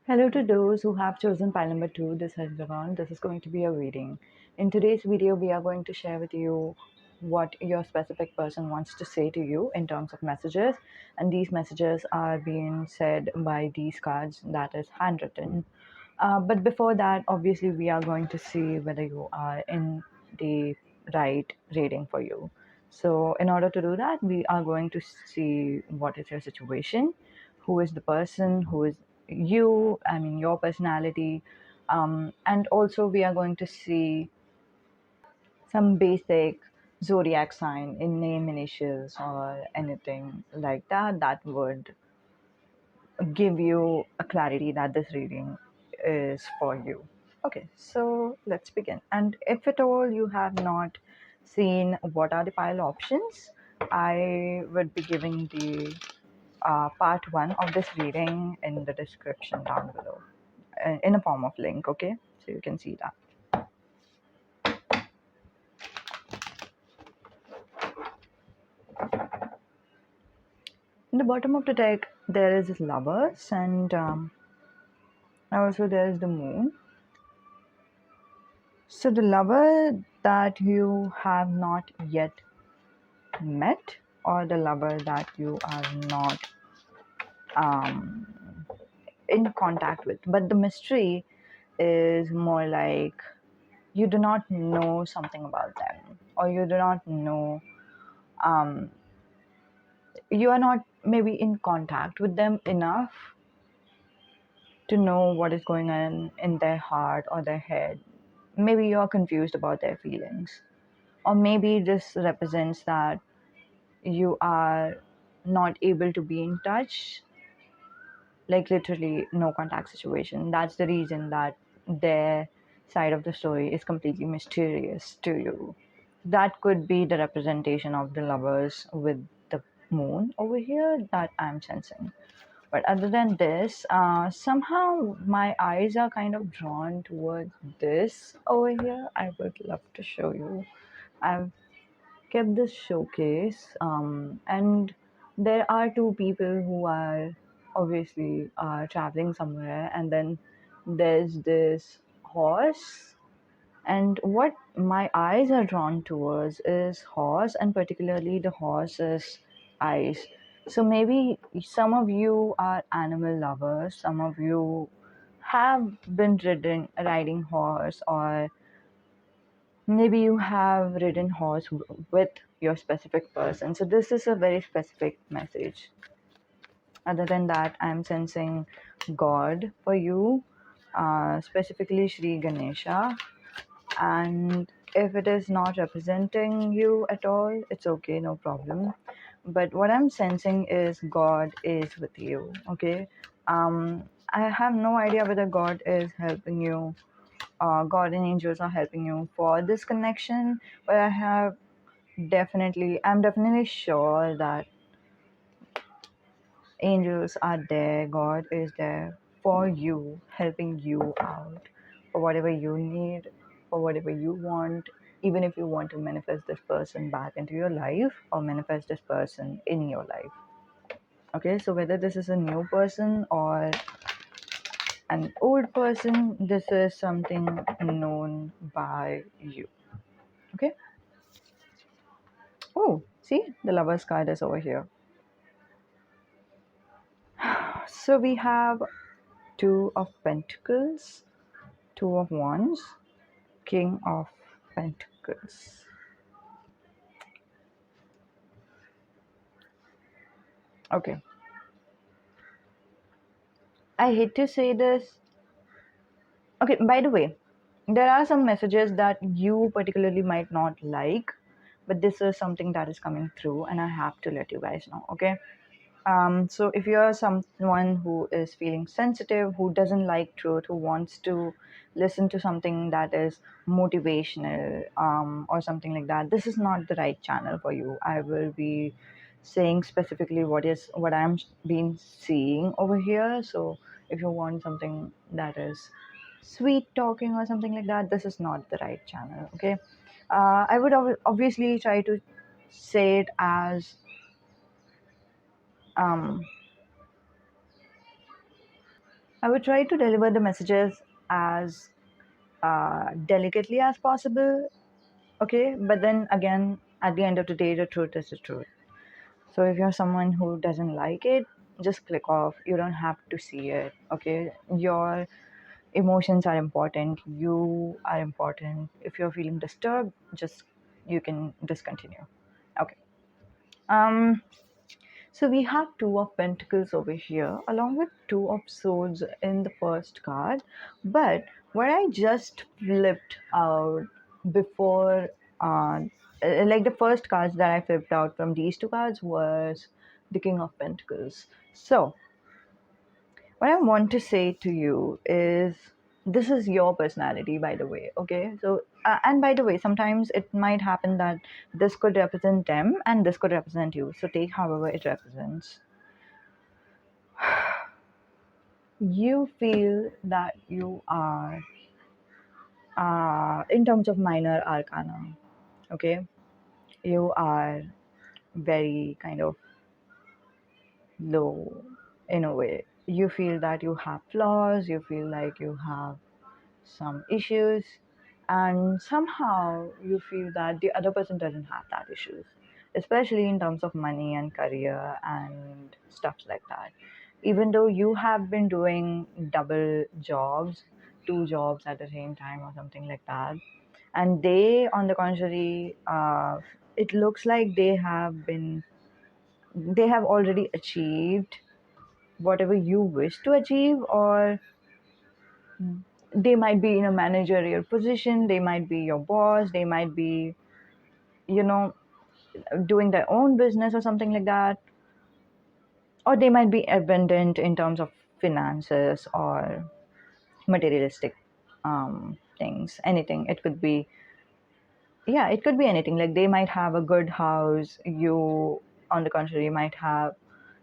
Hello to those who have chosen pile number 2. This is Ravon. This is going to be a reading. In today's video, we are going to share with you what your specific person wants to say to you in terms of messages. And these messages are being said by these cards that is handwritten. But before that, obviously, we are going to see whether you are in the right reading for you. So, in order to do that, we are going to see what is your situation, who is the person, who is you, I mean, your personality, and also we are going to see some basic zodiac sign in name initials or anything like that that would give you a clarity that this reading is for you. Okay, so let's begin. And if at all you have not seen what are the pile options, I would be giving the part one of this reading in the description down below in a form of link. Okay, so you can see that. In the bottom of the deck, there is lovers, and also there is the moon. So the lover that you have not yet met, or the lover that you are not um, in contact with, but the mystery is more like you do not know something about them, or you do not know, um, you are not maybe in contact with them enough to know what is going on in their heart or their head. Maybe you're confused about their feelings, or maybe this represents that you are not able to be in touch, like literally no contact situation. That's the reason that their side of the story is completely mysterious to you. That could be the representation of the lovers with the moon over here that I'm sensing. But other than this, somehow my eyes are kind of drawn towards this over here. I would love to show you. I've kept this showcase, and there are two people who are obviously traveling somewhere, and then there's this horse. And what my eyes are drawn towards is horse, and particularly the horse's eyes. So maybe some of you are animal lovers, some of you have been riding horse, or maybe you have ridden horse with your specific person. So this is a very specific message. Other than that, I'm sensing God for you, specifically Sri Ganesha. And if it is not representing you at all, it's okay, no problem. But what I'm sensing is God is with you. Okay, I have no idea whether God is helping you, God and angels are helping you for this connection, but I'm definitely sure that angels are there, God is there for you, helping you out for whatever you need, for whatever you want, even if you want to manifest this person back into your life or manifest this person in your life. Okay, so whether this is a new person or an old person, this is something known by you. Okay. Oh, see, the lover's card is over here. So we have Two of Pentacles, Two of Wands, King of Pentacles. Okay. I hate to say this. Okay, by the way, there are some messages that you particularly might not like, but this is something that is coming through, and I have to let you guys know. Okay. So if you're someone who is feeling sensitive, who doesn't like truth, who wants to listen to something that is motivational, or something like that, this is not the right channel for you. I will be saying specifically what I'm been seeing over here. So if you want something that is sweet talking or something like that, this is not the right channel. Okay. I would obviously try to say it as, um, I would try to deliver the messages as delicately as possible. Okay, but then again, at the end of the day, the truth is the truth. So if you're someone who doesn't like it, just click off. You don't have to see it. Okay, your emotions are important. You are important. If you're feeling disturbed, just you can discontinue. Okay. Um. So we have two of pentacles over here, along with two of swords in the first card. But what I just flipped out before, uh, like the first cards that I flipped out from these two cards was the King of Pentacles. So what I want to say to you is this is your personality, by the way. Okay, so and by the way, sometimes it might happen that this could represent them and this could represent you, so take however it represents. You feel that you are, in terms of minor arcana, okay, you are very kind of low in a way. You feel that you have flaws, you feel like you have some issues, and somehow you feel that the other person doesn't have that issues, especially in terms of money and career and stuff like that. Even though you have been doing double jobs, two jobs at the same time or something like that, and they on the contrary, it looks like they have already achieved whatever you wish to achieve, or they might be in a managerial position, they might be your boss, they might be, you know, doing their own business or something like that, or they might be abundant in terms of finances or materialistic things, anything. It could be, yeah, it could be anything. Like they might have a good house, you on the contrary might have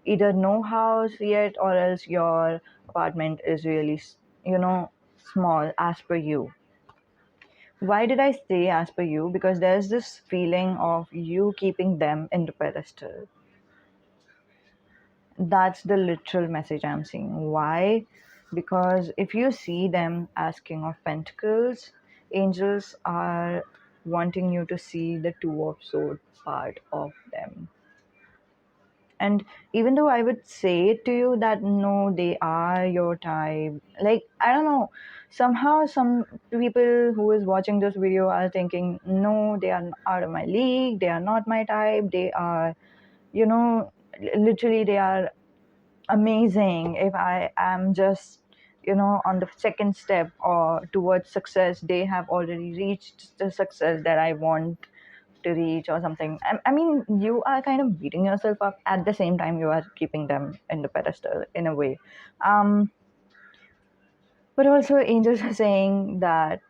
either no house yet, or else your apartment is really, small as per you. Why did I say as per you? Because there's this feeling of you keeping them in the pedestal. That's the literal message I'm seeing. Why? Because if you see them as King of Pentacles, angels are wanting you to see the Two of Swords part of them. And even though I would say to you that no, they are your type, like, I don't know, somehow some people who is watching this video are thinking, no, they are out of my league, they are not my type, they are, you know, literally they are amazing. If I am just, on the second step or towards success, they have already reached the success that I want to reach or something. I mean, you are kind of beating yourself up at the same time you are keeping them in the pedestal in a way. Um, but also, angels are saying that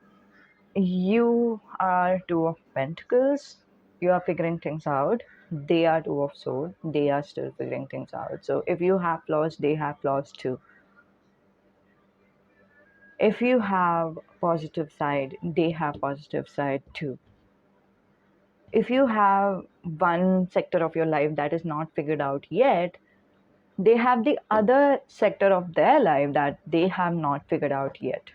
you are Two of Pentacles, you are figuring things out. They are Two of Swords, they are still figuring things out. So if you have flaws, they have flaws too. If you have positive side, they have positive side too. If you have one sector of your life that is not figured out yet, they have the other sector of their life that they have not figured out yet.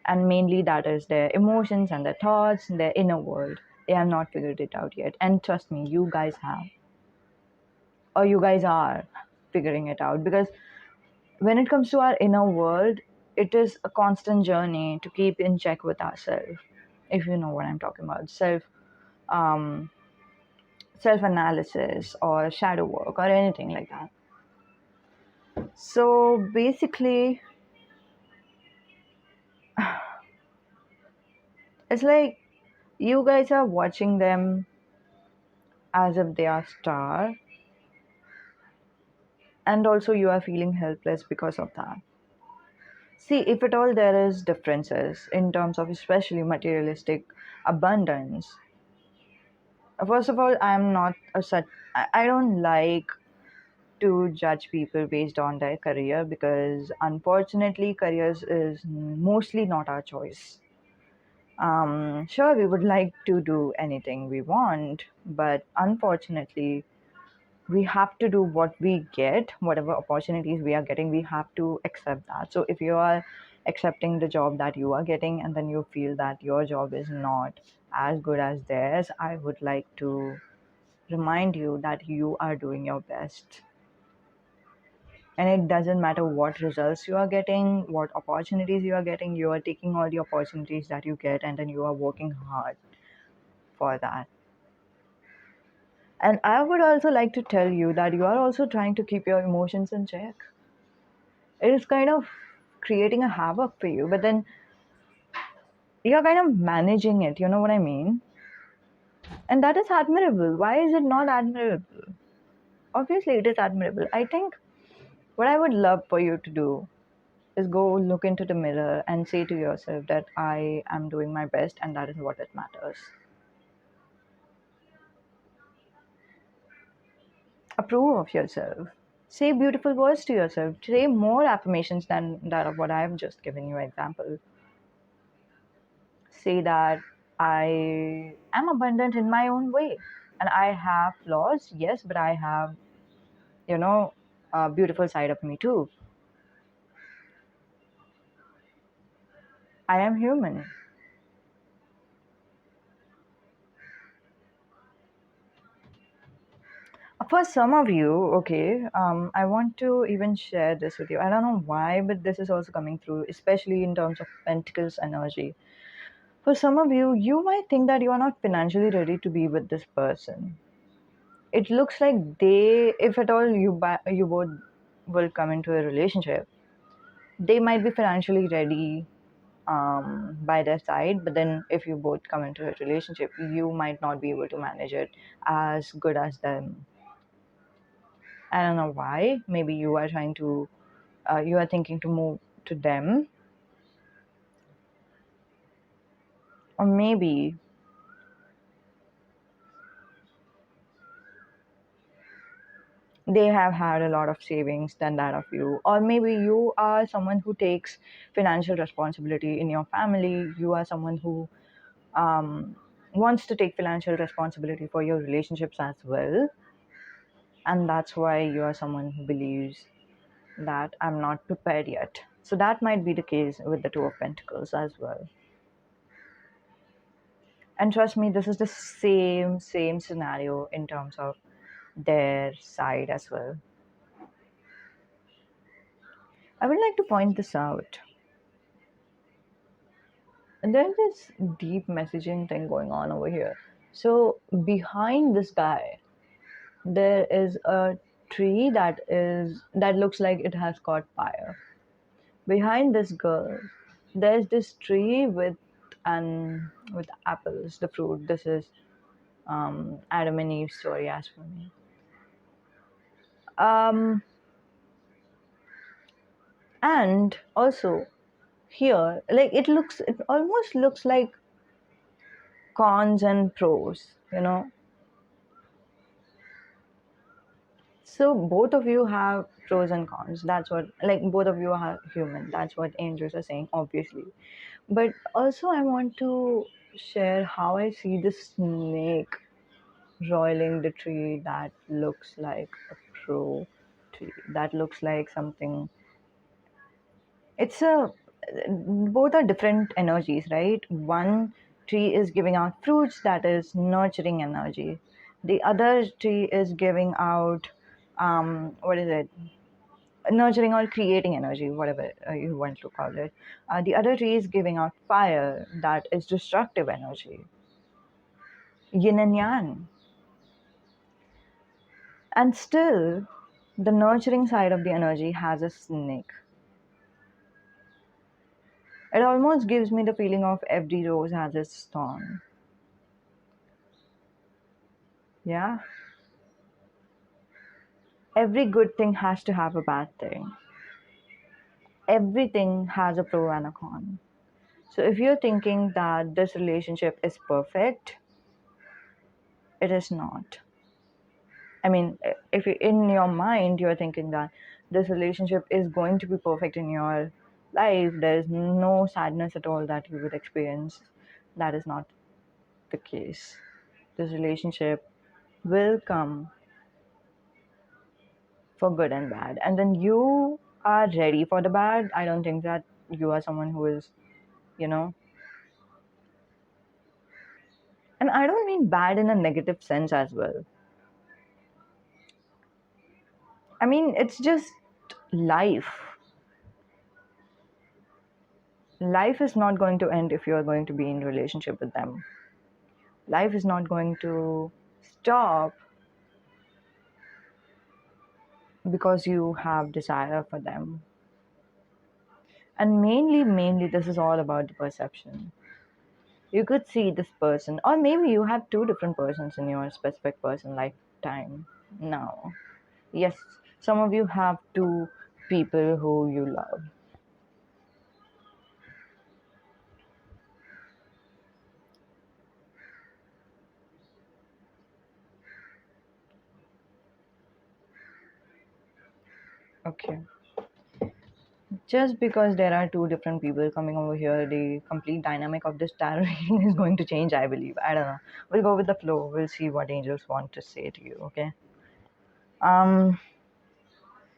And mainly that is their emotions and their thoughts and their inner world. They have not figured it out yet. And trust me, you guys have. Or you guys are figuring it out. Because when it comes to our inner world, it is a constant journey to keep in check with ourselves. If you know what I'm talking about. Um, self analysis or shadow work or anything like that. So basically, it's like you guys are watching them as if they are star, and also you are feeling helpless because of that. See, if at all there is differences in terms of especially materialistic abundance. First of all, I'm not a such. I don't like to judge people based on their career, because unfortunately careers is mostly not our choice. Sure, we would like to do anything we want, but unfortunately we have to do what we get, whatever opportunities we are getting, we have to accept that. So if you are accepting the job that you are getting and then you feel that your job is not as good as theirs, I would like to remind you that you are doing your best. And it doesn't matter what results you are getting, what opportunities you are getting, you are taking all the opportunities that you get and then you are working hard for that. And I would also like to tell you that you are also trying to keep your emotions in check. It is kind of creating a havoc for you, but then you're kind of managing it, you know what I mean? And that is admirable. Why is it not admirable? Obviously, it is admirable. I think what I would love for you to do is go look into the mirror and say to yourself that I am doing my best and that is what it matters. Approve of yourself. Say beautiful words to yourself. Say more affirmations than that of what I have just given you example. Say that I am abundant in my own way. And I have flaws, yes, but I have, you know, a beautiful side of me too. I am human. For some of you, okay, I want to even share this with you. I don't know why, but this is also coming through, especially in terms of Pentacles energy. For some of you, you might think that you are not financially ready to be with this person. It looks like they, if at all you both will come into a relationship, they might be financially ready by their side, but then if you both come into a relationship, you might not be able to manage it as good as them. I don't know why. Maybe you are trying to, you are thinking to move to them, or maybe they have had a lot of savings than that of you, or maybe you are someone who takes financial responsibility in your family. You are someone who um, wants to take financial responsibility for your relationships as well, and that's why you are someone who believes that I'm not prepared yet. So that might be the case with the Two of Pentacles as well. And trust me, this is the same scenario in terms of their side as well. I would like to point this out. And there's this deep messaging thing going on over here. So behind this guy, there is a tree that looks like it has caught fire. Behind this girl, there's this tree with apples, the fruit. This is Adam and Eve story as for me. Um, and also here, like it almost looks like cons and pros, you know. So both of you have pros and cons. That's what, like, both of you are human. That's what angels are saying, obviously. But also, I want to share how I see the snake roiling the tree that looks like a pro tree. That looks like something. It's a both are different energies, right? One tree is giving out fruits, that is nurturing energy. The other tree is giving out what is it? Nurturing or creating energy, whatever you want to call it. The other tree is giving out fire, that is destructive energy, yin and yang. And still, the nurturing side of the energy has a snake. It almost gives me the feeling of every rose has its thorn. Yeah? Every good thing has to have a bad thing. Everything has a pro and a con. So if you're thinking that this relationship is perfect, it is not. I mean, if you in your mind you're thinking that this relationship is going to be perfect in your life, there is no sadness at all that you would experience. That is not the case. This relationship will come for good and bad, and then you are ready for the bad. I don't think that you are someone who is, you know, and I don't mean bad in a negative sense as well. I mean, it's just life. Life is not going to end if you are going to be in relationship with them. Life is not going to stop because you have desire for them. And mainly this is all about the perception. You could see this person, or maybe you have two different persons in your specific person lifetime now. Yes, some of you have two people who you love. Okay. Just because there are two different people coming over here, the complete dynamic of this tarot reading is going to change, I believe. I don't know. We'll go with the flow. We'll see what angels want to say to you, okay? Um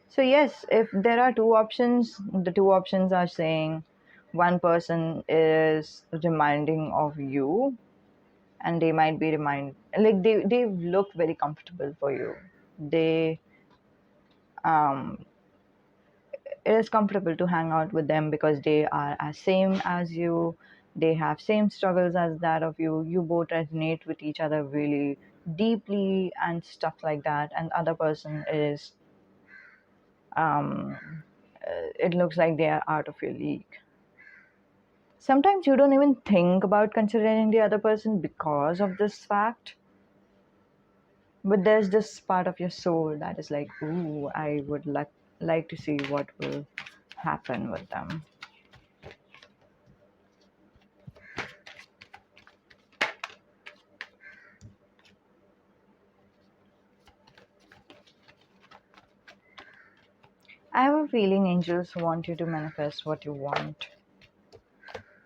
so yes, if there are two options, the two options are saying one person is reminding of you, and they might be like they look very comfortable for you. They um it is comfortable to hang out with them because they are as same as you, they have same struggles as that of you, you both resonate with each other really deeply and stuff like that, and other person is um it looks like they are out of your league. Sometimes you don't even think about considering the other person because of this fact, but there's this part of your soul that is like, ooh, I would like to see what will happen with them. I have a feeling angels want you to manifest what you want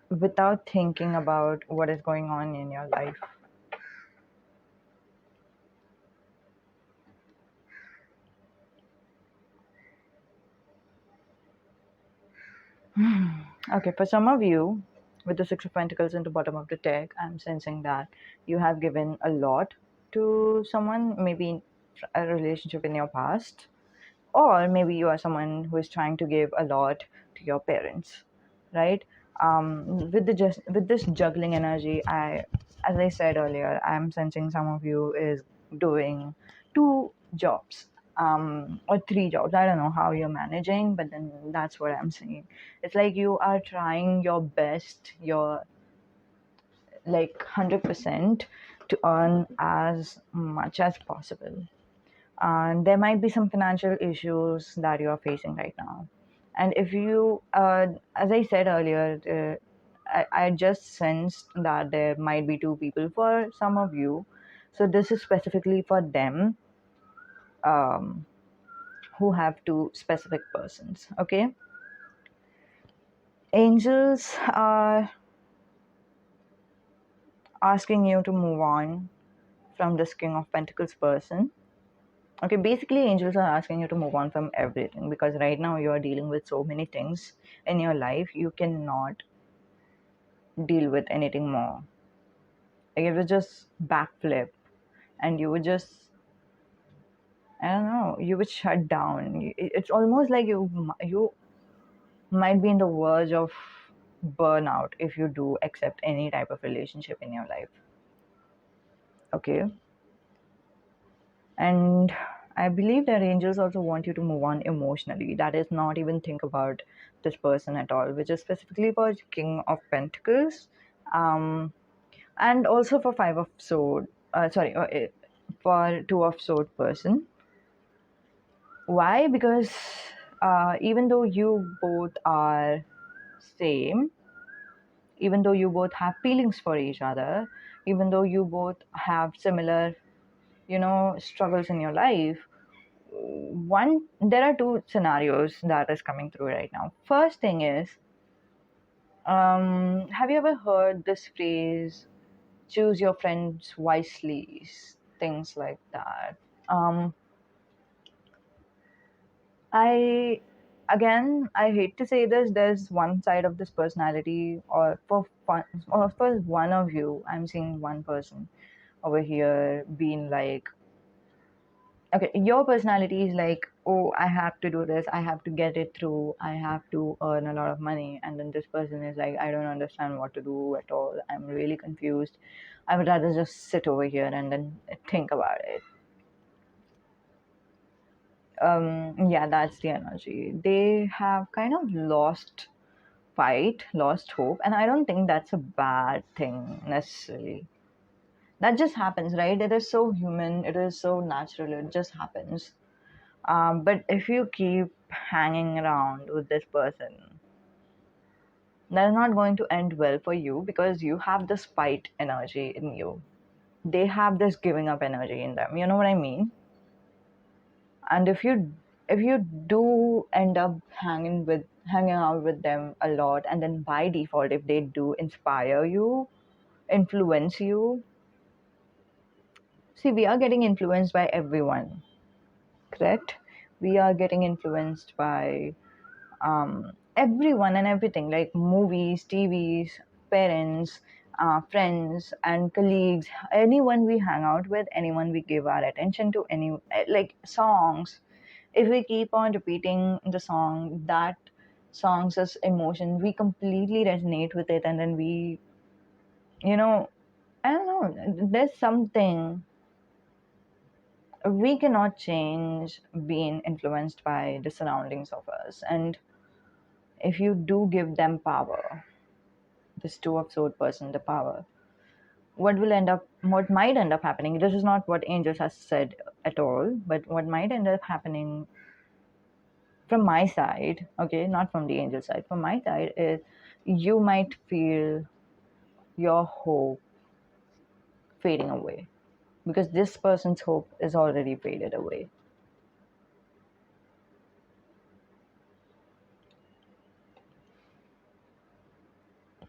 without thinking about what is going on in your life. Okay, for some of you, with the Six of Pentacles in the bottom of the deck, I'm sensing that you have given a lot to someone, maybe a relationship in your past, or maybe you are someone who is trying to give a lot to your parents, right? With the just with this juggling energy, as I said earlier, I'm sensing some of you is doing two jobs, or three jobs. I don't know how you're managing, but then that's what I'm saying. It's like you are trying your best, your like 100% to earn as much as possible, and there might be some financial issues that you are facing right now. And if you as I said earlier, I just sensed that there might be two people for some of you, so this is specifically for them, um, who have two specific persons. Okay, angels are asking you to move on from this King of Pentacles person. Okay, basically, angels are asking you to move on from everything because right now you are dealing with so many things in your life, you cannot deal with anything more. Like, it would just backflip and you would just, I don't know, you would shut down. It's almost like you might be in the verge of burnout if you do accept any type of relationship in your life. Okay, and I believe that angels also want you to move on emotionally. That is, not even think about this person at all, which is specifically for King of Pentacles, um, and also for Five of Sword. Sorry, for Two of Sword person. Why? Because even though you both are same, even though you both have feelings for each other, even though you both have similar, struggles in your life, one there are two scenarios that is coming through right now. First thing is, have you ever heard this phrase, choose your friends wisely, things like that? um I again, I hate to say this, there's one side of this personality, or for fun, or for one of you, I'm seeing one person over here being like, okay, your personality is like, oh, I have to do this, I have to get it through, I have to earn a lot of money. And then this person is like, I don't understand what to do at all, I'm really confused, I would rather just sit over here and then think about it. Yeah, that's the energy. They have kind of lost fight, lost hope, and I don't think that's a bad thing necessarily. That just happens, right? It is so human, it is so natural, it just happens. But if you keep hanging around with this person, that's not going to end well for you, because you have this fight energy in you. They have this giving up energy in them. You know what I mean? And if you do end up hanging out with them a lot, and then by default, if they do inspire you, influence you, see, we are getting influenced by everyone, correct? We are getting influenced by everyone and everything, like movies, TVs, parents, friends, and colleagues, anyone we hang out with, anyone we give our attention to, any like songs. If we keep on repeating the song, that song's emotion, we completely resonate with it, and then we, you know, I don't know, there's something we cannot change being influenced by the surroundings of us. And if you do give them power, this two of sword person the power, what might end up happening, this is not what angels has said at all, but what might end up happening from my side, okay, not from the angel side, from my side, is you might feel your hope fading away, because this person's hope is already faded away.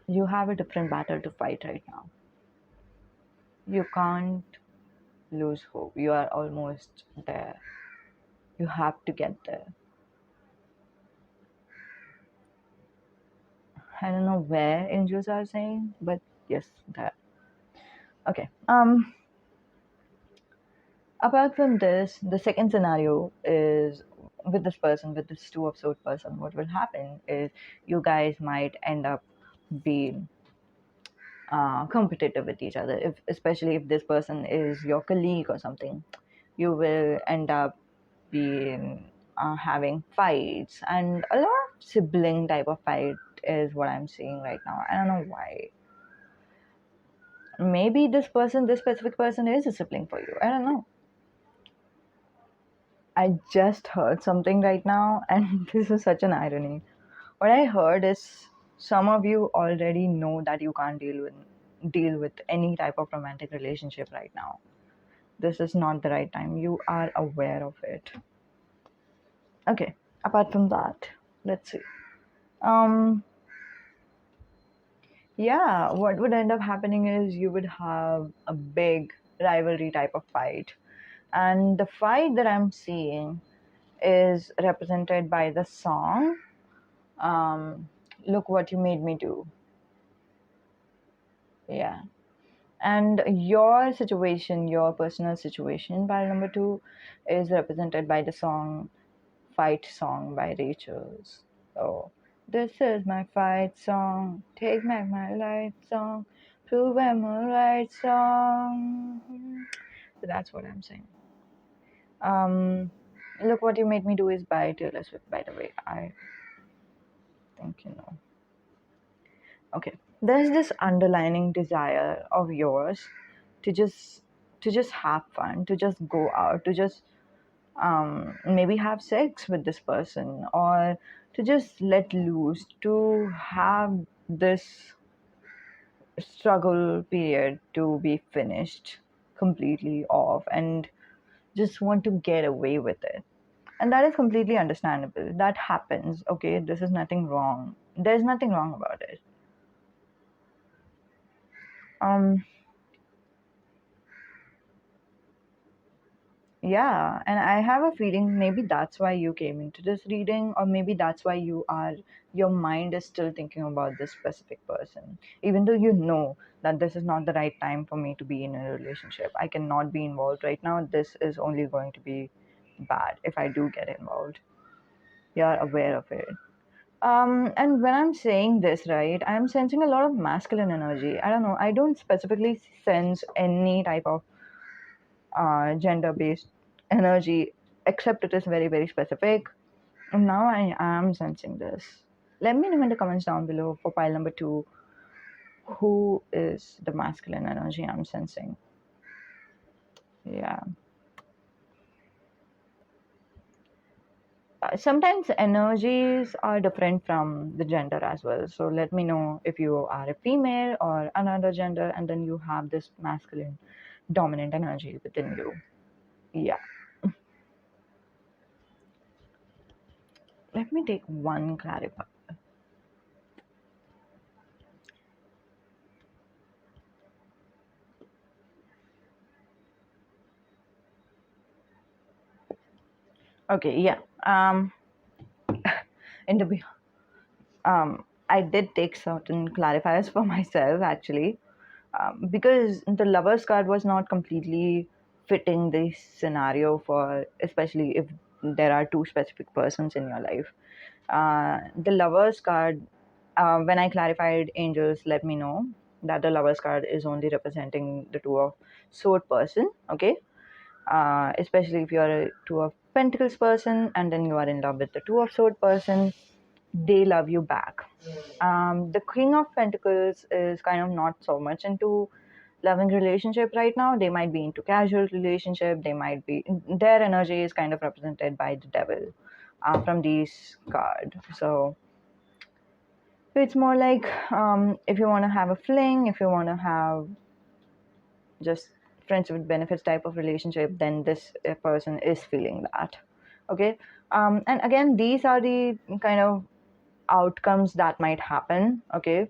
You have a different battle to fight right now. You can't lose hope. You are almost there. You have to get there. I don't know where angels are saying, but yes, there. Okay. Apart from this, the second scenario is with this person, with this two of sword person. What will happen is you guys might end up being competitive with each other. If especially if this person is your colleague or something, you will end up being having fights, and a lot of sibling type of fight is what I'm seeing right now. I don't know why. Maybe this specific person is a sibling for you. I don't know. I just heard something right now, and this is such an irony. What I heard is some of you already know that you can't deal with any type of romantic relationship right now. This is not the right time. You are aware of it. Okay. Apart from that, let's see. Um, yeah, what would end up happening is you would have a big rivalry type of fight. And the fight that I'm seeing is represented by the song, um, Look What You Made Me Do. Yeah. And your situation, your personal situation, pile number two, is represented by the song Fight Song by Rachel's. So, this is my fight song, take back my life song, prove I'm a right song. So that's what I'm saying. Um, Look What You Made Me Do is by Taylor Swift, by the way. I think you know. Okay, there's this underlining desire of yours to just to just have fun, to just go out, to just maybe have sex with this person, or to just let loose, to have this struggle period to be finished completely off, and just want to get away with it. And that is completely understandable. That happens. Okay, this is nothing wrong. There's nothing wrong about it. Um, Yeah, and I have a feeling maybe that's why you came into this reading, or maybe that's why your mind is still thinking about this specific person, even though you know that this is not the right time for me to be in a relationship. I cannot be involved right now. This is only going to be bad if I do get involved. You're aware of it. And when I'm saying this, right, I'm sensing a lot of masculine energy. I don't know. I don't specifically sense any type of gender based energy, except it is very, very specific. And now I am sensing this. Let me know in the comments down below for pile number two, who is the masculine energy I'm sensing. Yeah. Sometimes energies are different from the gender as well. So let me know if you are a female or another gender, and then you have this masculine dominant energy within you. Yeah. Let me take one clarify. Okay, yeah. In the I did take certain clarifiers for myself actually, because the lover's card was not completely fitting this scenario for, especially if there are two specific persons in your life. The lover's card, when I clarified, angels let me know that the lover's card is only representing the two of sword person. Okay, especially if you're a two of pentacles person and then you are in love with the two of sword person, they love you back. The King of Pentacles is kind of not so much into loving relationship right now. They might be into casual relationship. They might be, their energy is kind of represented by the devil from these card. So it's more like, if you want to have a fling, if you want to have just friends with benefits type of relationship, then this person is feeling that. Okay. And again, these are the kind of outcomes that might happen. Okay,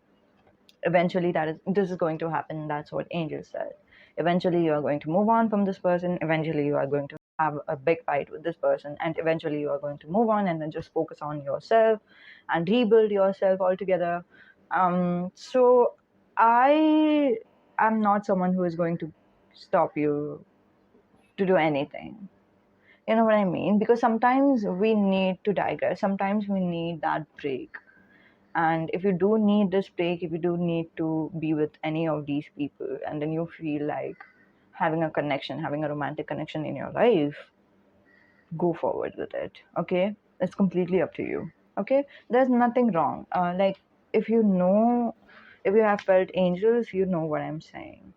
eventually this is going to happen. That's what angel said. Eventually you are going to move on from this person. Eventually you are going to have a big fight with this person, and eventually you are going to move on and then just focus on yourself and rebuild yourself altogether. So I am not someone who is going to stop you to do anything. You know what I mean? Because sometimes we need to digress, sometimes we need that break. And if you do need this break, if you do need to be with any of these people, and then you feel like having a connection, having a romantic connection in your life, go forward with it. Okay, it's completely up to you. Okay, there's nothing wrong. Like, if you know, if you have felt angels, you know what I'm saying.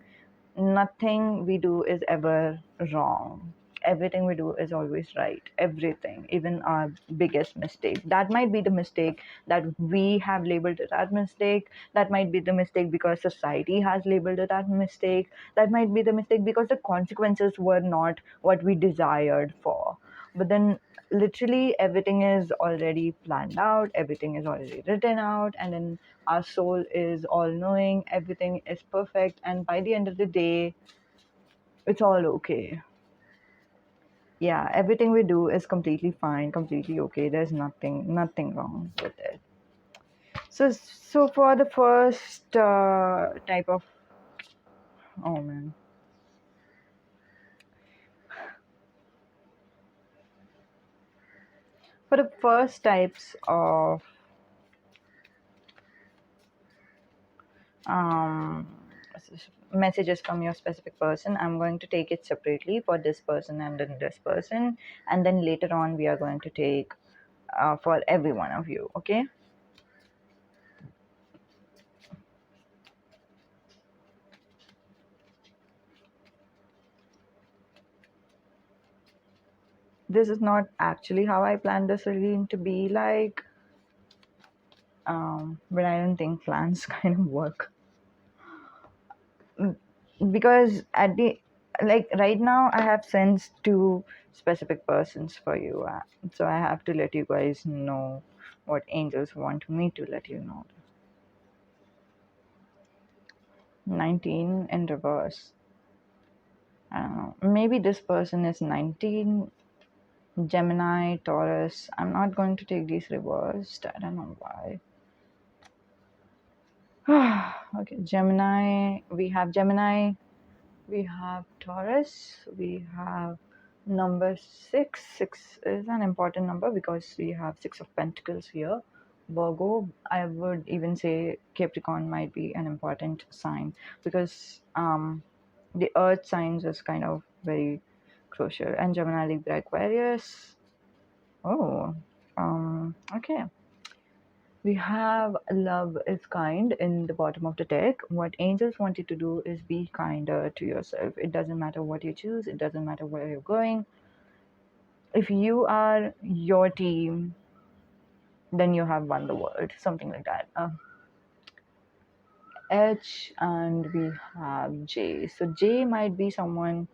Nothing we do is ever wrong. Everything we do is always right. Everything, even our biggest mistake. That might be the mistake that we have labeled it as mistake. That might be the mistake because society has labeled it as mistake. That might be the mistake because the consequences were not what we desired for. But then literally everything is already planned out, everything is already written out, and then our soul is all knowing, everything is perfect, and by the end of the day, it's all okay. Yeah, everything we do is completely fine, completely okay. There's nothing wrong with it. So for the first type of, oh man, for the first types of um messages from your specific person, I'm going to take it separately for this person and then this person, and then later on we are going to take for every one of you. Okay, this is not actually how I planned this reading to be like, but I don't think plans kind of work. Mm, because at the, like right now I have sensed two specific persons for you, so I have to let you guys know what angels want me to let you know. 19 in reverse. I don't know. Maybe this person is 19, Gemini, Taurus. I'm not going to take these reversed. I don't know why. Okay, Gemini. We have Gemini. We have Taurus. We have number six. Six is an important number because we have Six of Pentacles here. Virgo, I would even say Capricorn might be an important sign because the earth signs is kind of very crucial. And Gemini, Libra, Aquarius. Oh, okay. We have love is kind in the bottom of the deck. What angels want you to do is be kinder to yourself. It doesn't matter what you choose, it doesn't matter where you're going. If you are your team, then you have won the world, something like that. H and we have J. So J might be someone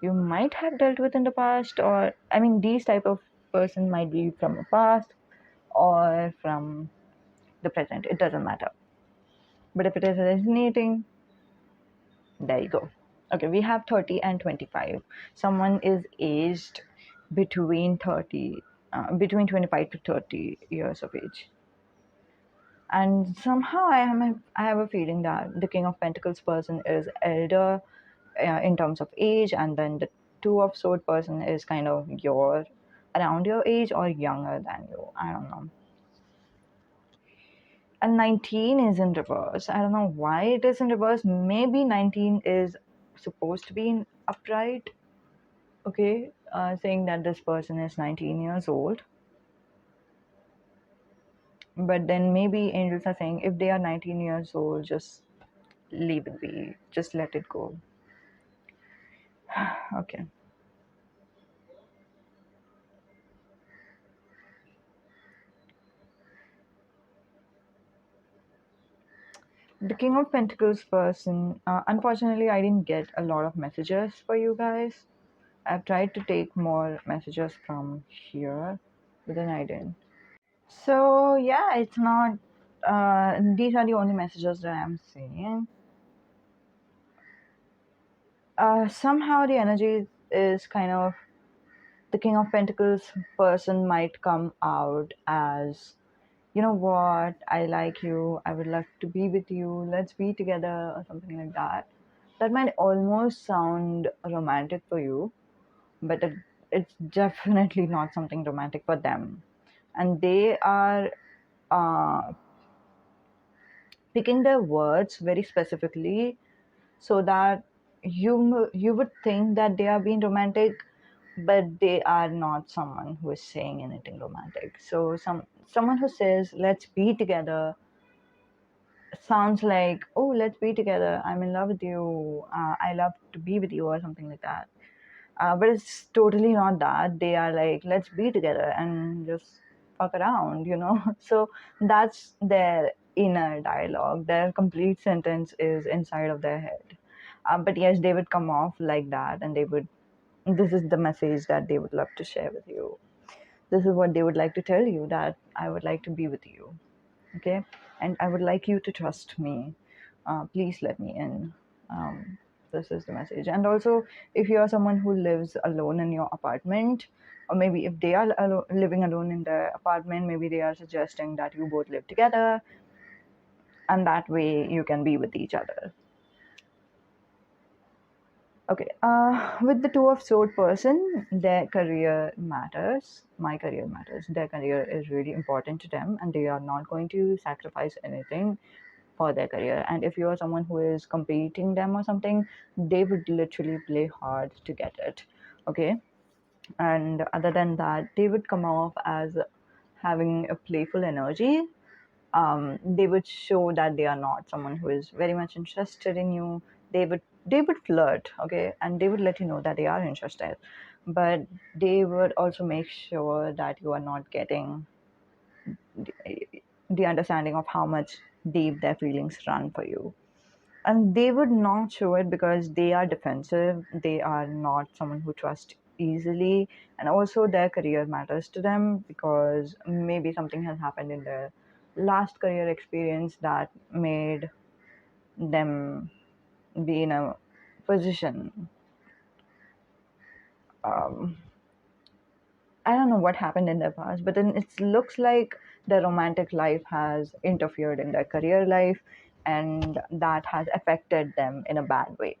you might have dealt with in the past, or I mean, these type of person might be from the past or from the present. It doesn't matter. But if it is resonating, there you go. Okay, we have 30 and 25. Someone is aged between 30, between 25 to 30 years of age. And somehow I have a feeling that the King of Pentacles person is elder in terms of age, and then the Two of Swords person is kind of around your age or younger than you. I don't know. And 19 is in reverse. I don't know why it is in reverse. Maybe 19 is supposed to be in upright. Okay, saying that this person is 19 years old. But then maybe angels are saying if they are 19 years old, just leave it be. Just let it go. Okay. The King of Pentacles person, unfortunately, I didn't get a lot of messages for you guys. I've tried to take more messages from here, but then I didn't. So yeah, it's not. These are the only messages that I'm seeing. Somehow the energy is kind of the King of Pentacles person might come out as, you know what, I like you, I would love to be with you, let's be together, or something like that. That might almost sound romantic for you, but it's definitely not something romantic for them. And they are uh, picking their words very specifically so that you would think that they are being romantic, but they are not someone who is saying anything romantic. So someone who says let's be together sounds like, oh, let's be together, I'm in love with you, I love to be with you, or something like that. But it's totally not that. They are like, let's be together and just fuck around, you know? So that's their inner dialogue. Their complete sentence is inside of their head. But yes, they would come off like that, and this is the message that they would love to share with you. This is what they would like to tell you, that I would like to be with you. Okay? And I would like you to trust me. Please let me in. Um, this is the message. And also, if you are someone who lives alone in your apartment, or maybe if they are living alone in their apartment, maybe they are suggesting that you both live together, and that way you can be with each other. Okay, with the Two of Sword person, their career matters. My career matters. Their career is really important to them, and they are not going to sacrifice anything for their career. And if you are someone who is competing them or something, they would literally play hard to get it. Okay, and other than that, they would come off as having a playful energy. They would show that they are not someone who is very much interested in you. They would flirt, okay, and they would let you know that they are interested, but they would also make sure that you are not getting the understanding of how much deep their feelings run for you. And they would not show it because they are defensive. They are not someone who trusts easily, and also their career matters to them because maybe something has happened in their last career experience that made them be in a position um, I don't know what happened in their past, but then it looks like their romantic life has interfered in their career life, and that has affected them in a bad way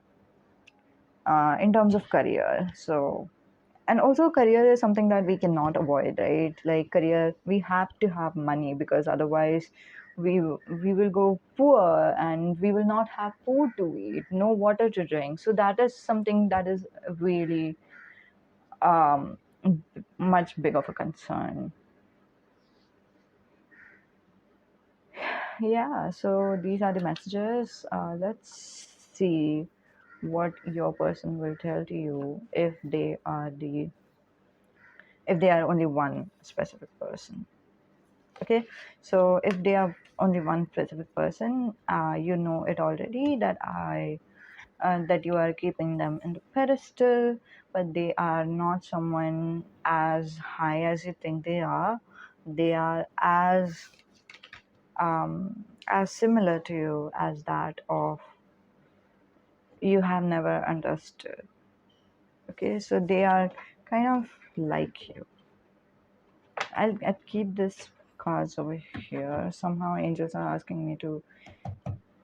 in terms of career. So, and also career is something that we cannot avoid, right? Like career, we have to have money because otherwise we will go poor and we will not have food to eat, no water to drink. So that is something that is really um, much big of a concern. Yeah, so these are the messages. Let's see what your person will tell to you if they are only one specific person. Okay, so if they are only one specific person, you know it already that you are keeping them in the pedestal, but they are not someone as high as you think they are. They are as similar to you as that of you have never understood. Okay, so they are kind of like you. I'll keep this cards over here. Somehow angels are asking me to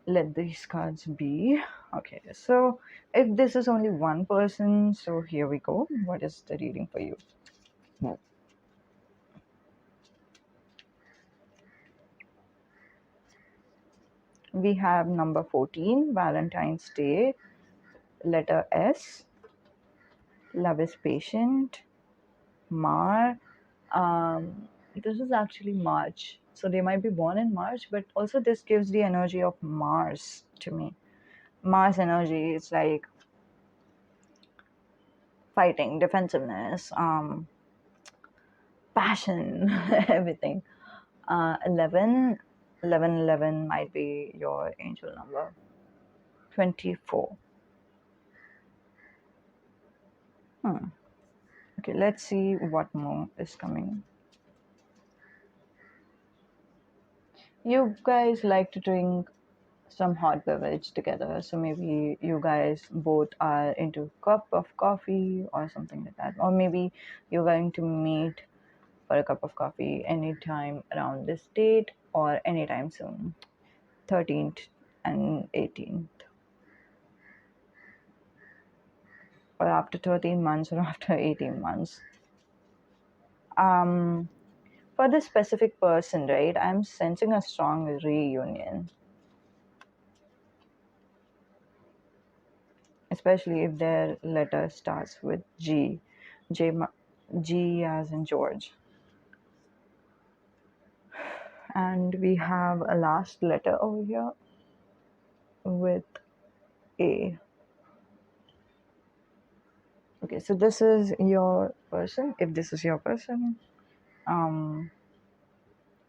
let these cards be. Okay, so if this is only one person, so here we go. What is the reading for you? We have number 14, Valentine's Day, letter S. Love is patient. Mar. This is actually March. So they might be born in March, but also this gives the energy of Mars to me. Mars energy is like fighting, defensiveness, passion, everything. 11, 11, 11 might be your angel number. 24. Hmm. Okay, let's see what more is coming. You guys like to drink some hot beverage together, so maybe you guys both are into cup of coffee or something like that, or maybe you're going to meet for a cup of coffee anytime around this date or anytime soon, 13th and 18th, or after 13 months or after 18 months. um for this specific person, right, I'm sensing a strong reunion, especially if their letter starts with G. G as in George. And we have a last letter over here with A. Okay, so this is your person. If this is your person, um,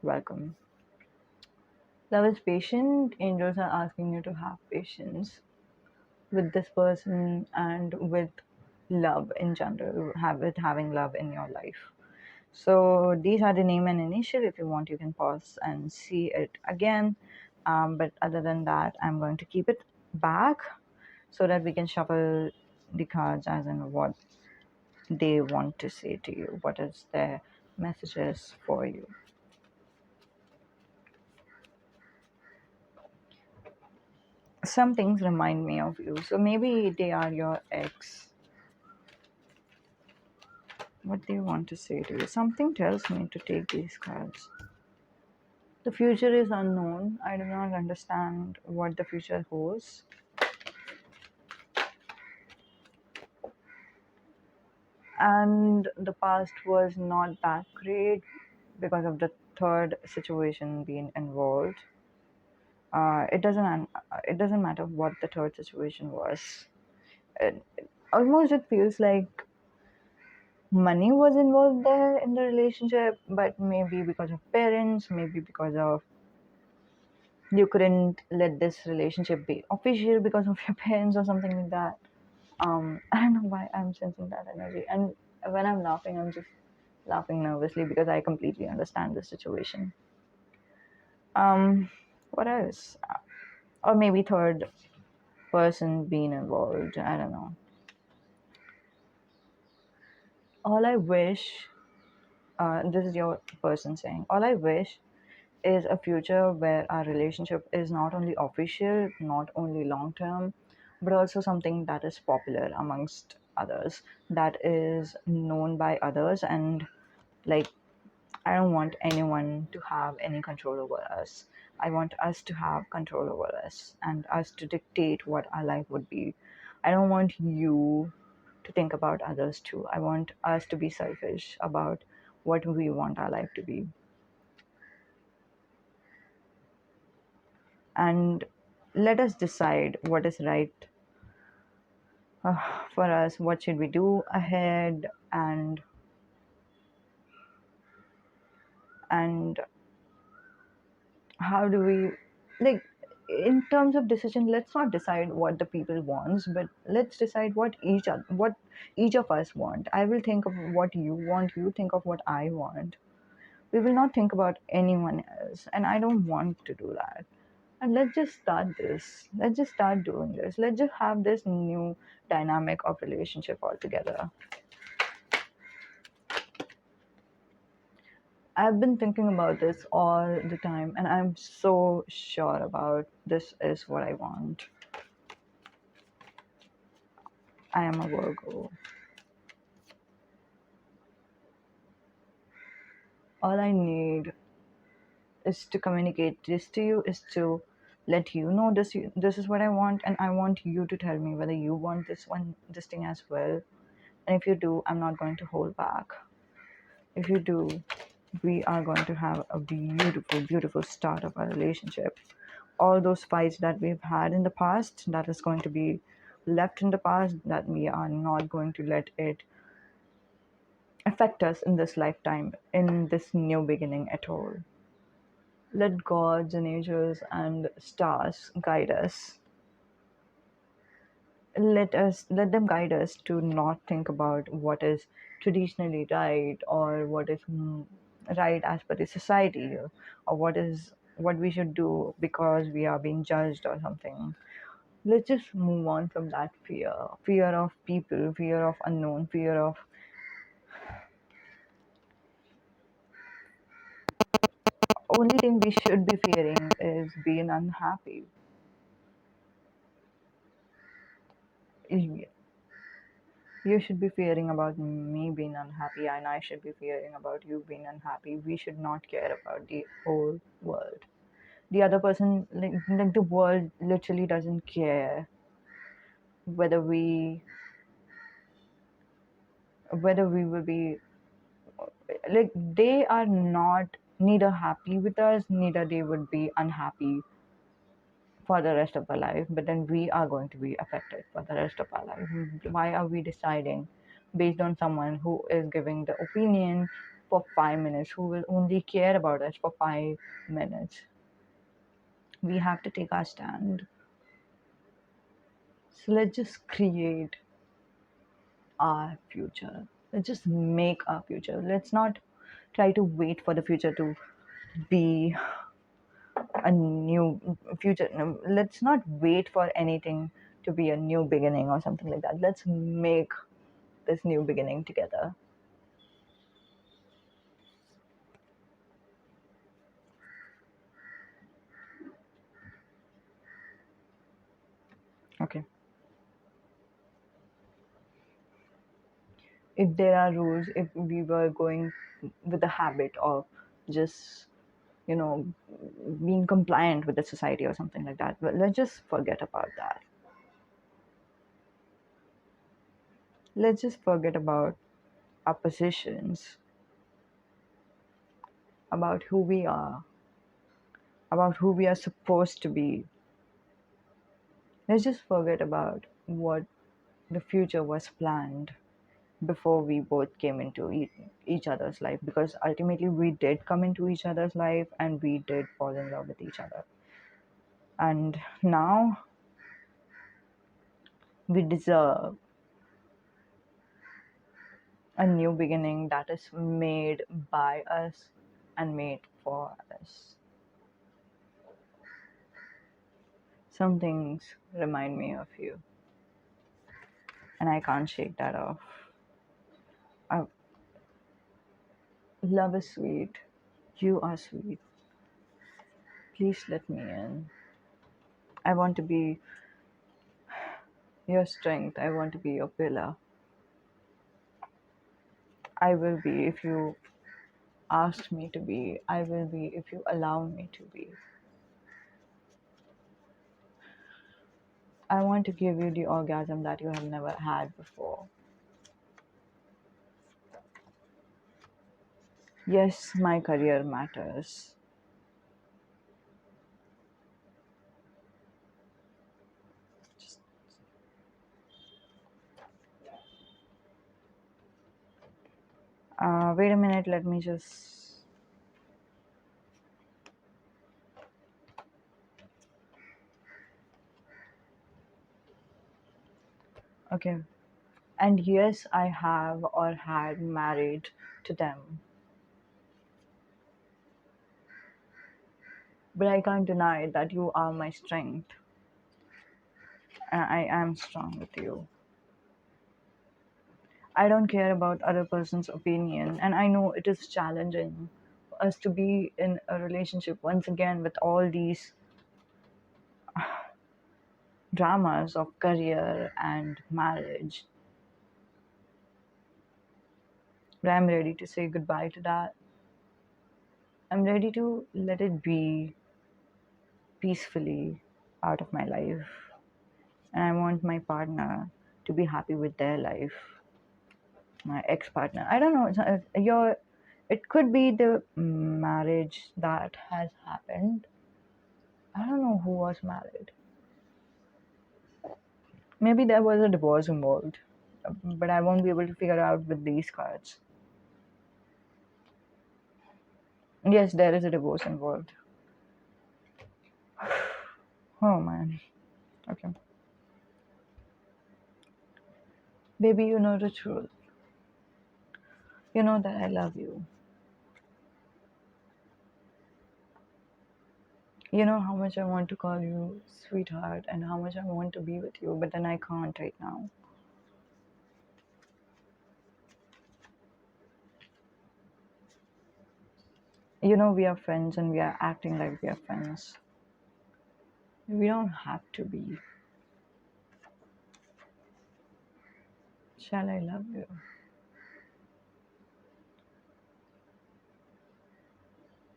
welcome. Love is patient. Angels are asking you to have patience with this person and with love in general, with having love in your life. So these are the name and initial. If you want, you can pause and see it again. But other than that, I'm going to keep it back so that we can shuffle the cards as in what they want to say to you. What is their messages for you? Some things remind me of you. So maybe they are your ex. What do you want to say to you? Something tells me to take these cards. The future is unknown. I do not understand what the future holds. And the past was not that great because of the third situation being involved. It doesn't matter what the third situation was. Almost it feels like money was involved there in the relationship, but maybe because of parents, maybe because of you couldn't let this relationship be official because of your parents or something like that. I don't know why I'm sensing that energy, and when I'm laughing, I'm just laughing nervously because I completely understand the situation. Um, what else? Or maybe third person being involved. I don't know. All I wish, this is your person saying, all I wish is a future where our relationship is not only official, not only long term, but also something that is popular amongst others, that is known by others. And like, I don't want anyone to have any control over us. I want us to have control over us and us to dictate what our life would be. I don't want you to think about others too. I want us to be selfish about what we want our life to be. And let us decide what is right for us, what should we do ahead, and how do we, like, in terms of decision, let's not decide what the people wants, but let's decide what each of us want. I will think of what you want, you think of what I want. We will not think about anyone else, and I don't want to do that. And let's just start doing this, let's just have this new dynamic of relationship altogether. I've been thinking about this all the time, and I'm so sure about this is what I want. I am a Virgo. All I need is to communicate this to you, is to let you know this is what I want, and I want you to tell me whether you want this thing as well. And if you do, I'm not going to hold back. If you do, we are going to have a beautiful, beautiful start of our relationship. All those fights that we've had in the past, that is going to be left in the past, that we are not going to let it affect us in this lifetime, in this new beginning at all. Let gods and angels and stars guide us. Let them guide us to not think about what is traditionally right, or what is right as per the society, or what we should do because we are being judged or something. Let's just move on from that fear of people, fear of unknown, fear of, only thing we should be fearing is being unhappy. You should be fearing about me being unhappy, and I should be fearing about you being unhappy. We should not care about the whole world. The other person, like the world literally doesn't care whether we will be, like, they are not neither happy with us, neither they would be unhappy for the rest of our life, but then we are going to be affected for the rest of our life. Why are we deciding based on someone who is giving the opinion for 5 minutes, who will only care about us for 5 minutes? We have to take our stand. So let's just create our future. Let's just make our future. Let's not try to wait for the future to be a new future. No, let's not wait for anything to be a new beginning or something like that. Let's make this new beginning together. Okay. If there are rules, if we were going with the habit of just, you know, being compliant with the society or something like that, but let's just forget about that. Let's just forget about our positions, about who we are, about who we are supposed to be. Let's just forget about what the future was planned before we both came into each other's life, because ultimately we did come into each other's life and we did fall in love with each other, and now we deserve a new beginning that is made by us and made for us. Some things remind me of you, and I can't shake that off. Uh, love is sweet. You are sweet. Please let me in. I want to be your strength. I want to be your pillar. I will be if you ask me to be. I will be if you allow me to be. I want to give you the orgasm that you have never had before. Yes, my career matters. Wait a minute, let me just. Okay. And yes, I have or had married to them. But I can't deny that you are my strength. And I am strong with you. I don't care about other person's opinion. And I know it is challenging for us to be in a relationship once again with all these dramas of career and marriage. But I'm ready to say goodbye to that. I'm ready to let it be peacefully out of my life. And I want my partner to be happy with their life. My ex-partner. I don't know. It could be the marriage that has happened. I don't know who was married. Maybe there was a divorce involved, but I won't be able to figure out with these cards. Yes, there is a divorce involved. Oh man. Okay. Baby, you know the truth. You know that I love you. You know how much I want to call you sweetheart and how much I want to be with you, but then I can't right now. You know, we are friends and we are acting like we are friends. We don't have to be. Shall I love you?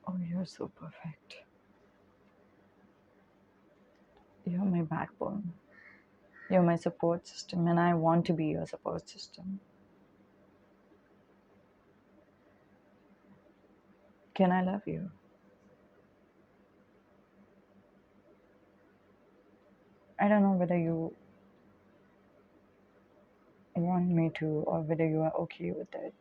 Oh, you're so perfect. You're my backbone. You're my support system, and I want to be your support system. Can I love you? I don't know whether you want me to or whether you are okay with it.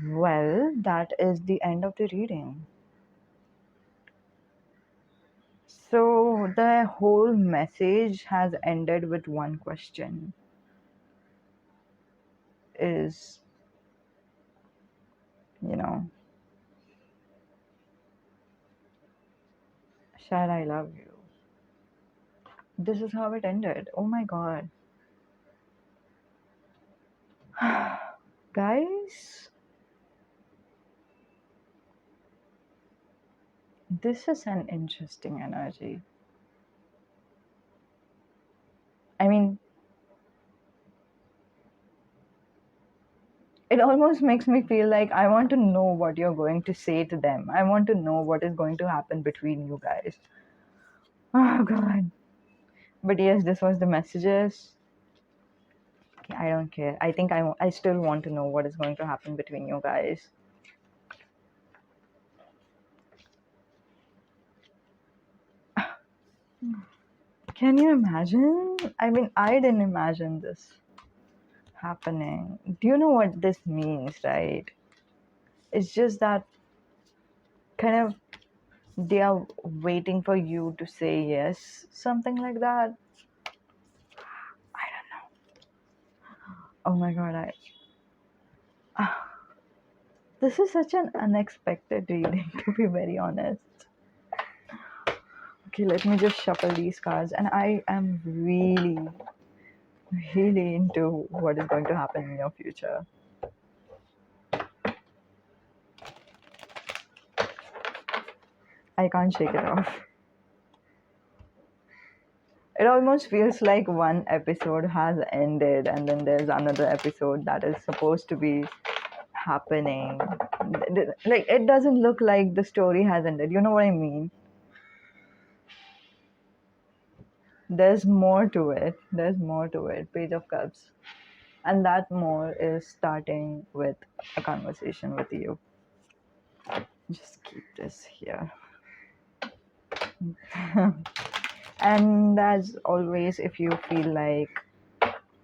Well, that is the end of the reading. So the whole message has ended with one question is, you know, shall I love you? This is how it ended. Oh my god. Guys, this is an interesting energy. I mean, it almost makes me feel like I want to know what you're going to say to them. I want to know what is going to happen between you guys. Oh god. But yes, this was the messages. Okay, I don't care. I think I still want to know what is going to happen between you guys. Can you imagine? I mean, I didn't imagine this happening. Do you know what this means, right? It's just that kind of they are waiting for you to say yes, something like that. I don't know. Oh my god, This is such an unexpected reading, to be very honest. Okay, let me just shuffle these cards, and I am really, really into what is going to happen in your future. I can't shake it off. It almost feels like one episode has ended, and then there's another episode that is supposed to be happening. Like, it doesn't look like the story has ended. You know what I mean? There's more to it. There's more to it. Page of Cups. And that more is starting with a conversation with you. Just keep this here. And as always, if you feel like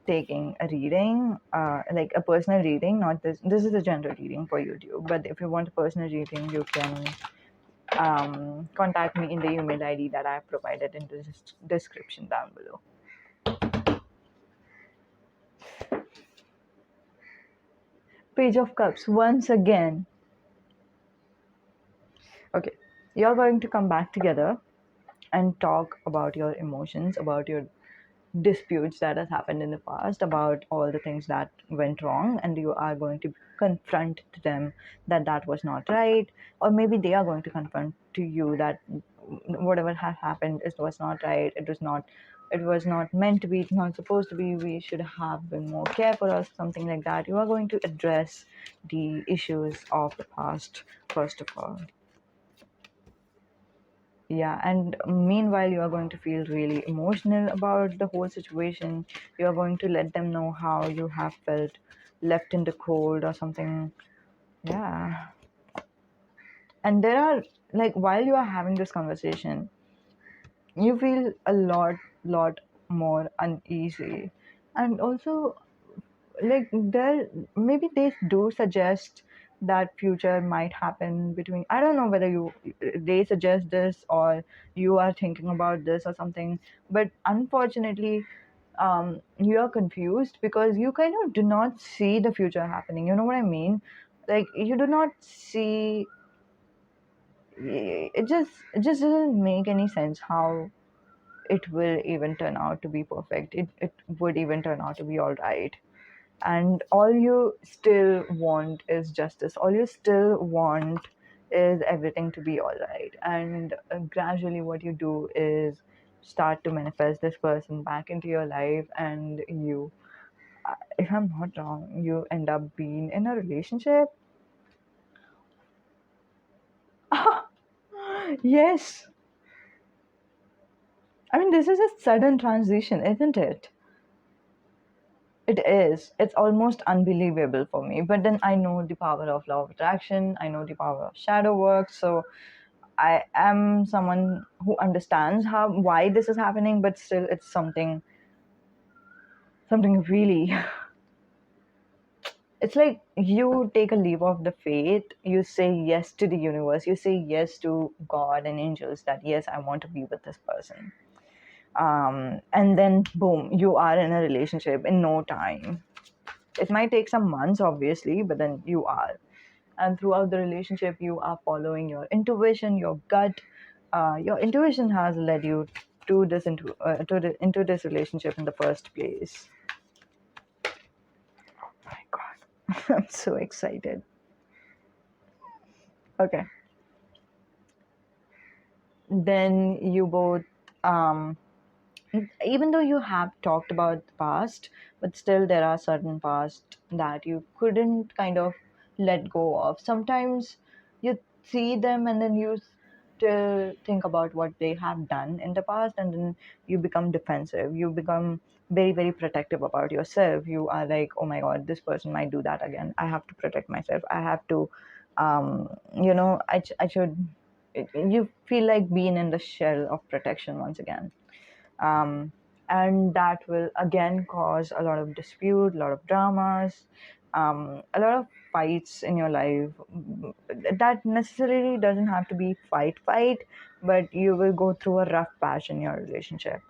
taking a reading, like a personal reading, not this is a general reading for YouTube, but if you want a personal reading, you can contact me in the email ID that I have provided in the description down below. Page of Cups once again. Okay, you're going to come back together and talk about your emotions, about your disputes that has happened in the past, about all the things that went wrong, and you are going to confront to them that that was not right, or maybe they are going to confront to you that whatever has happened, it was not right, it was not meant to be, it's not supposed to be, we should have been more careful or something like that. You are going to address the issues of the past first of all. Yeah, and meanwhile, you are going to feel really emotional about the whole situation. You are going to let them know how you have felt left in the cold or something. Yeah. And there are, like, while you are having this conversation, you feel a lot more uneasy. And also, like, there maybe they do suggest that future might happen between, I don't know whether you they suggest this or you are thinking about this or something, but unfortunately you are confused because you kind of do not see the future happening. You know what I mean? Like, you do not see it just doesn't make any sense how it will even turn out to be perfect. It would even turn out to be all right, and all you still want is justice, all you still want is everything to be all right. And gradually what you do is start to manifest this person back into your life, and you, if I'm not wrong, you end up being in a relationship. Yes, I mean, this is a sudden transition, isn't it? It is. It's almost unbelievable for me. But then I know the power of law of attraction. I know the power of shadow work. So I am someone who understands how why this is happening, but still it's something really it's like you take a leap of the faith, you say yes to the universe, you say yes to God and angels that yes, I want to be with this person. And then boom, you are in a relationship in no time. It might take some months, obviously, but then you are. And throughout the relationship, you are following your intuition, your gut. Your intuition has led you to into this relationship in the first place. My God, I'm so excited. Okay, then you both um, even though you have talked about the past, but still there are certain past that you couldn't kind of let go of. Sometimes you see them and then you still think about what they have done in the past, and then you become defensive. You become very, very protective about yourself. You are like, oh my God, this person might do that again. I have to protect myself. I have to, I should. You feel like being in the shell of protection once again, um, and that will again cause a lot of dispute, a lot of dramas, a lot of fights in your life. That necessarily doesn't have to be fight, but you will go through a rough patch in your relationship.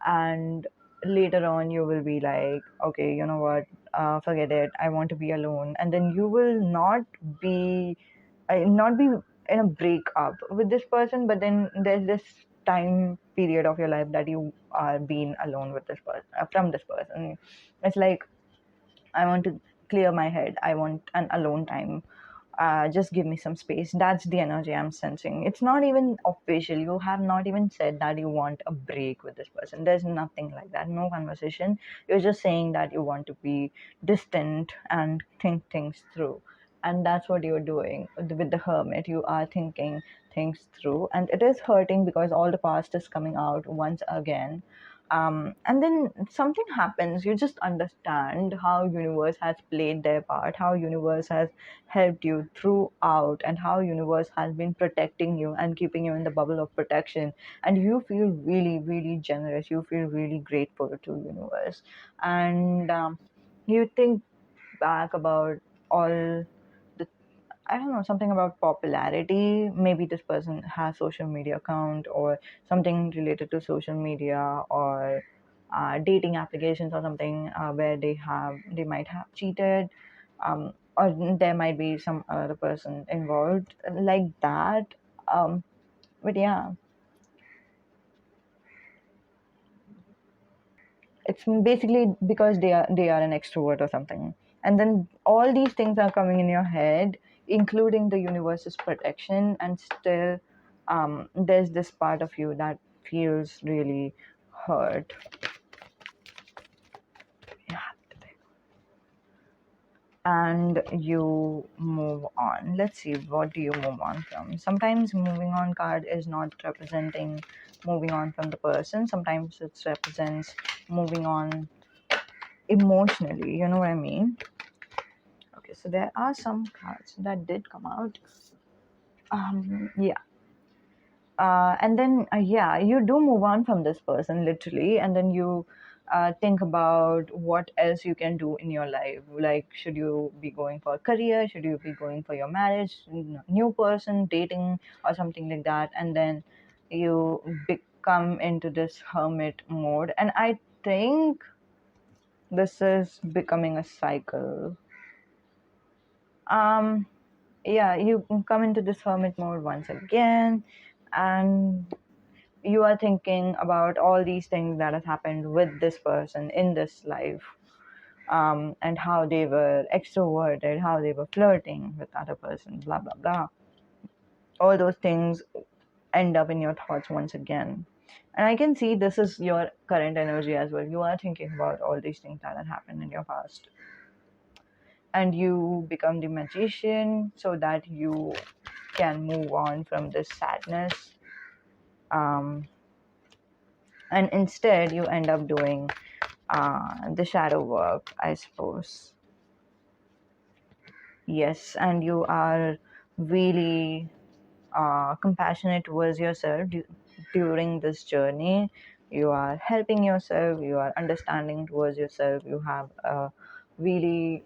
And later on you will be like, okay, you know what, forget it, I want to be alone, and then you will not be in a breakup with this person, but then there's this time period of your life that you are being alone with this person, from this person. It's like, I want to clear my head, I want an alone time, just give me some space. That's the energy I'm sensing. It's not even official. You have not even said that you want a break with this person. There's nothing like that. No conversation. You're just saying that you want to be distant and think things through. And that's what you're doing with the hermit. You are thinking things through, and it is hurting because all the past is coming out once again. And then something happens. You just understand how universe has played their part, how universe has helped you throughout, and how universe has been protecting you and keeping you in the bubble of protection, and you feel really really generous, you feel really grateful to universe. And you think back about all the, I don't know, something about popularity. Maybe this person has social media account or something related to social media, or dating applications or something, where they might have cheated, or there might be some other person involved like that. But yeah, it's basically because they are an extrovert or something, and then all these things are coming in your head, including the universe's protection, and still there's this part of you that feels really hurt. Yeah. And you move on. Let's see, what do you move on from? Sometimes moving on card is not representing moving on from the person. Sometimes it represents moving on emotionally, you know what I mean? Okay, so there are some cards that did come out. Yeah. And then, yeah, you do move on from this person literally, and then you think about what else you can do in your life. Like, should you be going for a career? Should you be going for your marriage? New person, dating, or something like that. And then you become into this hermit mode. And I think this is becoming a cycle. Um, yeah, you come into this hermit mode once again, and you are thinking about all these things that has happened with this person in this life, and how they were extroverted, how they were flirting with other person, blah blah blah. All those things end up in your thoughts once again, and I can see this is your current energy as well. You are thinking about all these things that had happened in your past, and you become the magician so that you can move on from this sadness. um, and instead you end up doing the shadow work, I suppose. Yes, and you are really compassionate towards yourself during this journey. You are helping yourself, you are understanding towards yourself, you have a really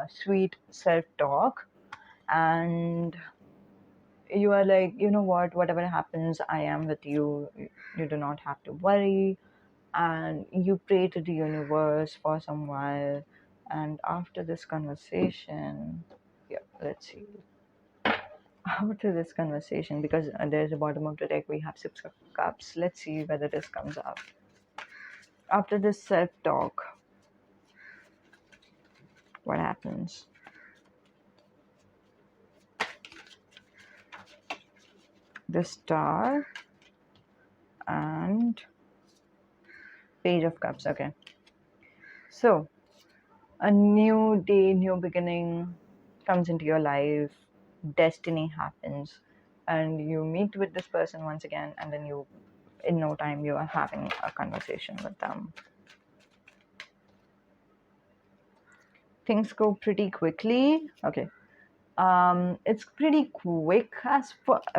sweet self talk, and you are like, you know what, whatever happens, I am with you. You do not have to worry, and you pray to the universe for some while. And after this conversation, yeah, let's see. After this conversation, because there's a bottom of the deck, we have six of cups. Let's see whether this comes up. After this self talk, what happens? The star and page of cups. Okay, so a new day, new beginning comes into your life, destiny happens, and you meet with this person once again, and then you, in no time, you are having a conversation with them. Things go pretty quickly. Okay. It's pretty quick as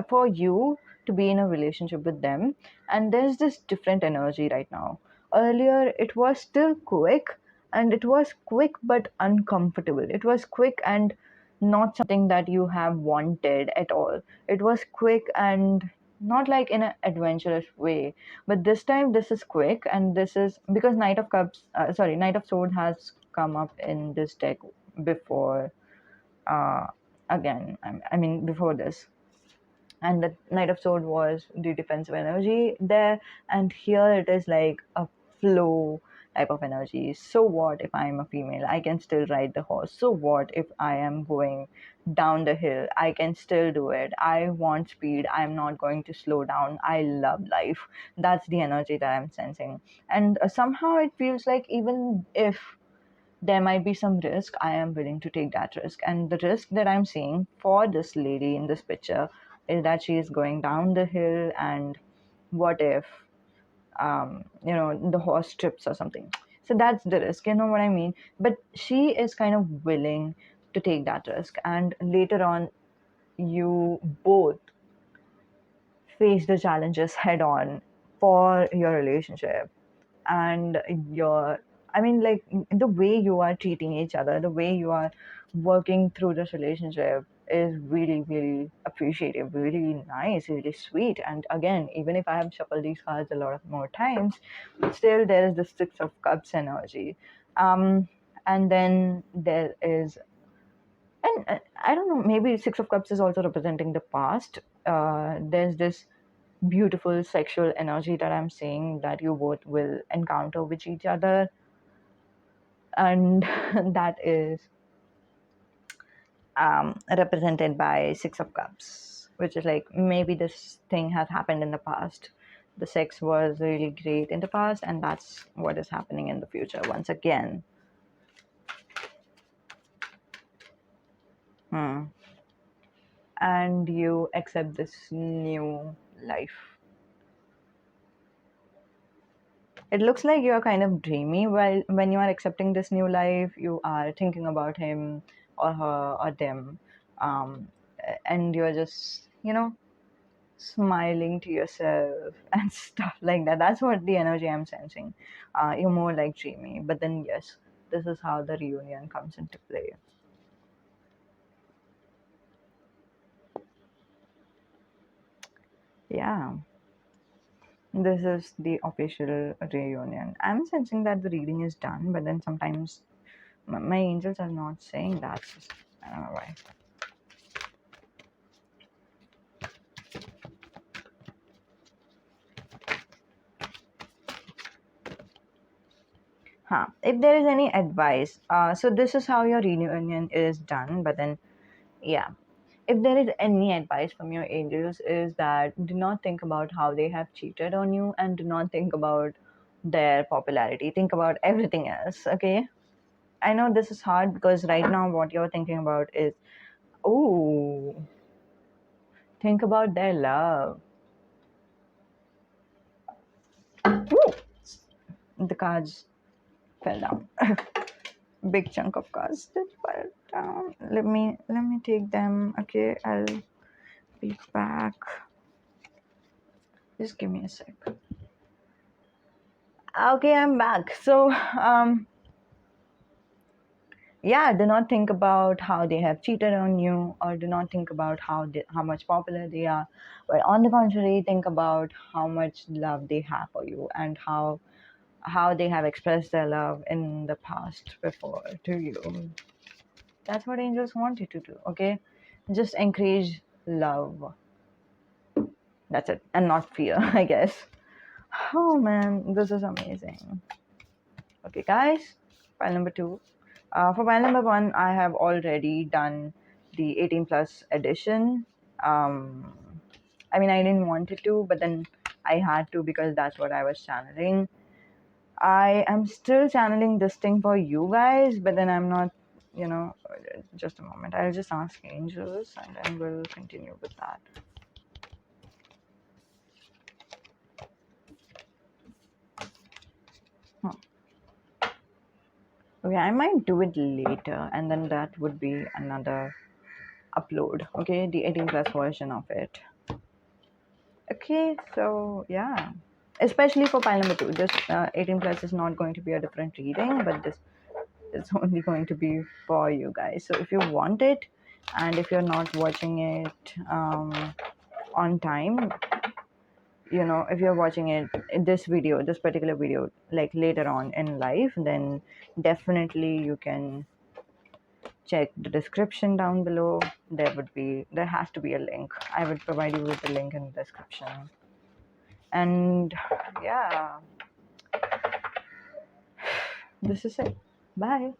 for you to be in a relationship with them, and there's this different energy right now. Earlier it was still quick, and it was quick but uncomfortable. It was quick and not something that you have wanted at all. It was quick and not like in an adventurous way, but this time this is quick, and this is because Knight of Sword has come up in this deck before. uh Again, I mean, before this, and the Knight of Sword was the defensive energy there, and here it is like a flow type of energy. So what if I'm a female? I can still ride the horse. So what if I am going down the hill? I can still do it. I want speed. I'm not going to slow down. I love life. That's the energy that I'm sensing. And somehow it feels like even if there might be some risk, I am willing to take that risk. And the risk that I'm seeing for this lady in this picture is that she is going down the hill, and what if, the horse trips or something? So that's the risk, you know what I mean? But she is kind of willing to take that risk, and later on, you both face the challenges head on for your relationship. And your I mean, like, the way you are treating each other, the way you are working through this relationship is really, really appreciative, really nice, really sweet. And again, even if I have shuffled these cards a lot of more times, still there is the Six of Cups energy. And then there is, and I don't know, maybe Six of Cups is also representing the past. There's this beautiful sexual energy that I'm seeing that you both will encounter with each other, and that is represented by Six of Cups, which is like maybe this thing has happened in the past. The sex was really great in the past, and that's what is happening in the future once again. Hmm. And you accept this new life. It looks like you're kind of dreamy while when you are accepting this new life. You are thinking about him or her or them, um, and you're just, smiling to yourself and stuff like that. That's what the energy I'm sensing. You're more like dreamy, but then yes, this is how the reunion comes into play. Yeah, this is the official reunion. I'm sensing that the reading is done, but then sometimes my angels are not saying that. I don't know why. Huh. If there is any advice, so this is how your reunion is done, but then, yeah. If there is any advice from your angels, is that do not think about how they have cheated on you, and do not think about their popularity. Think about everything else, okay? I know this is hard because right now what you're thinking about is, oh, think about their love. Ooh, the cards fell down. Big chunk of cards did fall down. Let me take them. Okay, I'll be back. Just give me a sec. Okay, I'm back. So, yeah, do not think about how they have cheated on you, or do not think about how much popular they are, but on the contrary, think about how much love they have for you, and how they have expressed their love in the past before to you. That's what angels want you to do. Okay, just encourage love. That's it, and not fear, I guess. Oh man, this is amazing. Okay, guys, file number 2. For file number 1, I have already done the 18 plus edition. Um, I mean, I didn't want it to, but then I had to because that's what I was channeling. I am still channeling this thing for you guys, but then I'm not, just a moment. I'll just ask angels and then we'll continue with that. Huh. Okay, I might do it later, and then that would be another upload. Okay, the 18 plus version of it. Okay, so yeah, especially for pile number 2, this 18 plus is not going to be a different reading, but this is only going to be for you guys. So if you want it, and if you're not watching it on time, if you're watching it in this particular video, like later on in life, then definitely you can check the description down below. There has to be a link. I would provide you with the link in the description. And yeah, this is it. Bye.